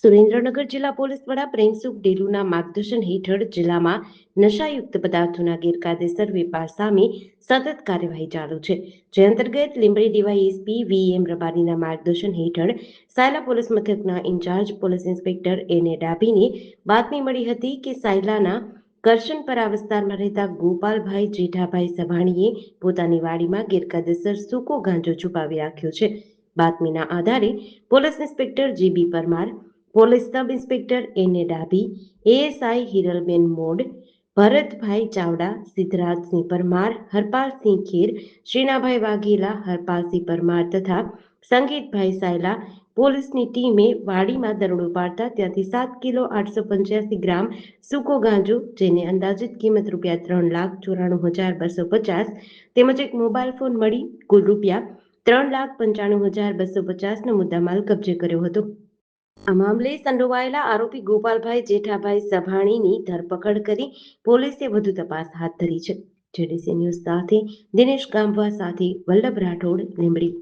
સુરેન્દ્રનગર જિલ્લા પોલીસ વડા પ્રેમસુખ ડેલુના માર્ગદર્શન હેઠળ જિલ્લામાં નશાયુક્ત પદાર્થોના ગેરકાયદેસર વેપાર સામે સતત કાર્યવાહી ચાલુ છે. જે અંતર્ગત લીંબડી ડીવાયએસપી વીએમ રબારીના માર્ગદર્શન હેઠળ સાયલા પોલીસ મથકના ઇન્ચાર્જ પોલીસ ઇન્સ્પેક્ટર એને ડાભીને બાતમી મળી હતી કે સાયલાના કરશનપરા વિસ્તારમાં રહેતા ગોપાલભાઈ જેઠાભાઈ સભાણીએ પોતાની વાડીમાં ગેરકાયદેસર સૂકો ગાંજો છુપાવી રાખ્યો છે. બાતમીના આધારે police inspector GB Parmar, police sub inspector એને ડાભી, એએસઆઈ હિરલબેન મોડ, ભરતભાઈ ચાવડા, સિદ્ધરાજસિંહ પરમાર, હરપાલસિંહ ખેર, શ્રીનાભાઈ વાઘેલા, હરપાલસિંહ પરમાર તથા સંગીતભાઈ સાયલા પોલીસની ટીમે વાડીમાં દરોડો પાડતા ત્યાંથી 7 કિલો 885 ગ્રામ સૂકો ગાંજો, જેની અંદાજિત કિંમત ₹3,94,250 તેમજ એક મોબાઈલ ફોન મળી કુલ ₹3,95,250નો મુદ્દામાલ કબજે કર્યો હતો. આ મામલે સંડોવાયેલા આરોપી ગોપાલભાઈ જેઠાભાઈ સભાણીની ધરપકડ કરી પોલીસે વધુ તપાસ હાથ ધરી છે. જેડીસી ન્યૂઝ સાથે દિનેશ ગામવા સાથે વલ્લભ રાઠોડ, લીંબડી.